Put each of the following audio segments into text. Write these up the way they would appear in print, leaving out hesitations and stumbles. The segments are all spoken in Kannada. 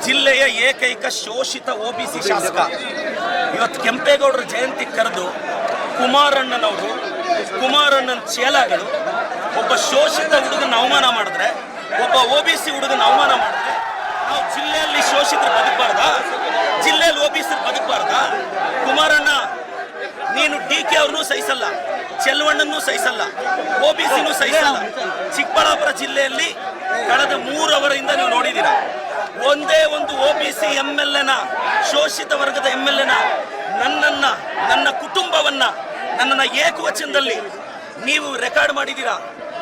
ಜಿಲ್ಲೆಯ ಏಕೈಕ ಶೋಷಿತ OBC ಶಾಸಕ ಇವತ್ತು ಕೆಂಪೇಗೌಡರ ಜಯಂತಿ ಕರೆದು ಕುಮಾರಣ್ಣನ ಚೇಲಾಗಳು ಒಬ್ಬ ಶೋಷಿತ ಹುಡುಗನ ಅವಮಾನ ಮಾಡಿದ್ರೆ, ಒಬ್ಬ OBC ಹುಡುಗನ ಅವಮಾನ ಮಾಡಿದ್ರೆ ನಾವು ಜಿಲ್ಲೆಯಲ್ಲಿ ಶೋಷಿತರು ಬದುಕಬಾರ್ದಾ? ಜಿಲ್ಲೆಯಲ್ಲಿ OBC ಬದುಕಬಾರ್ದಾ? ಕುಮಾರಣ್ಣ, ನೀನು DK ಅವ್ರನ್ನೂ ಸಹಿಸಲ್ಲ, ಚೆಲುವಣ್ಣನೂ ಸಹಿಸಲ್ಲ, OBCನೂ ಸಹಿಸಲ್ಲ. ಚಿಕ್ಕಬಳ್ಳಾಪುರ ಜಿಲ್ಲೆಯಲ್ಲಿ ಕಳೆದ 3 ಅವರಿಂದ ನೀವು ನೋಡಿದ್ದೀರಾ, ಒಂದೇ ಒಂದು OBC MLA ಶೋಷಿತ ವರ್ಗದ MLA ನನ್ನ ಕುಟುಂಬವನ್ನ, ನನ್ನನ್ನು ಏಕವಚನದಲ್ಲಿ ನೀವು ರೆಕಾರ್ಡ್ ಮಾಡಿದ್ದೀರಾ.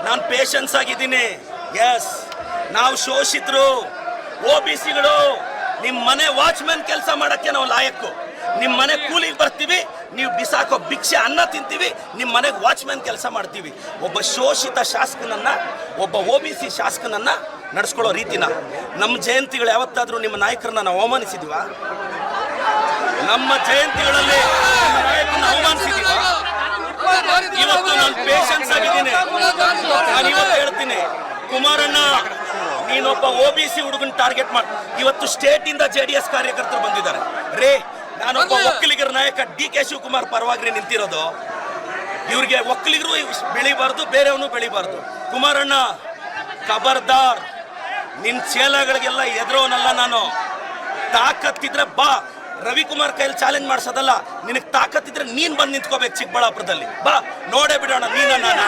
ನಾನು ಪೇಷನ್ಸ್ ಆಗಿದ್ದೀನಿ. ಎಸ್, ನಾವು ಶೋಷಿತರು, OBCಗಳು. ನಿಮ್ಮ ಮನೆ ವಾಚ್ಮ್ಯಾನ್ ಕೆಲಸ ಮಾಡಕ್ಕೆ ನಾವು ಲಾಯಕ್ಕು. ನಿಮ್ಮ ಮನೆ ಕೂಲಿಗೆ ಬರ್ತೀವಿ, ನೀವು ಬಿಸಾಕೋ ಭಿಕ್ಷೆ ಅನ್ನ ತಿಂತೀವಿ, ನಿಮ್ಮ ಮನೆಗೆ ವಾಚ್ಮ್ಯಾನ್ ಕೆಲಸ ಮಾಡ್ತೀವಿ. ಒಬ್ಬ ಶೋಷಿತ ಶಾಸಕನನ್ನ, ಒಬ್ಬ OBC ಶಾಸಕನನ್ನ ನಡೆಸ್ಕೊಳ್ಳೋ ರೀತಿನ ನಮ್ಮ ಜಯಂತಿಗಳು ಯಾವತ್ತಾದ್ರೂ ನಿಮ್ಮ ನಾಯಕರನ್ನ ನಾವು ಅವಮಾನಿಸಿದೀವ? ನಮ್ಮ ಜಯಂತಿಗಳಲ್ಲಿ ನಾಯಕರನ್ನ ಅವಮಾನಿಸಿದೀವ? ಇವತ್ತು ನಾನು ಪೇಷನ್ಸ್ ಆಗಿದ್ದೀನಿ. ನಾನು ಇವತ್ತು ಹೇಳ್ತೀನಿ, ಕುಮಾರಣ್ಣ, ನೀನೊಬ್ಬ OBC ಹುಡುಗನ ಟಾರ್ಗೆಟ್ ಮಾಡಿ ಇವತ್ತು ಸ್ಟೇಟ್ ಇಂದ JDS ಕಾರ್ಯಕರ್ತರು ಬಂದಿದ್ದಾರೆ. ರೇ, ನಾನೊಬ್ಬ ಒಕ್ಕಲಿಗರ ನಾಯಕ DK ಶಿವಕುಮಾರ್ ಪರವಾಗಿ ನಿಂತಿರೋದು. ಇವ್ರಿಗೆ ಒಕ್ಕಲಿಗರು ಬೆಳಿಬಾರ್ದು, ಬೇರೆಯವನು ಬೆಳಿಬಾರ್ದು. ಕುಮಾರಣ್ಣ, ಖಬರ್ದಾರ್, ನಿನ್ ಚೇಲಗಳಿಗೆಲ್ಲ ಎದುರೋನಲ್ಲ ನಾನು. ತಾಕತ್ತಿದ್ರೆ ಬಾ, ರವಿಕುಮಾರ್ ಕೈಯಲ್ಲಿ ಚಾಲೆಂಜ್ ಮಾಡಿಸೋದಲ್ಲ. ನಿನಗೆ ತಾಕತ್ತಿದ್ರೆ ನೀನ್ ಬಂದು ನಿಂತ್ಕೋಬೇಕು ಚಿಕ್ಕಬಳ್ಳಾಪುರದಲ್ಲಿ. ಬಾ, ನೋಡೇ ಬಿಡೋಣ ನೀನ ನಾನು.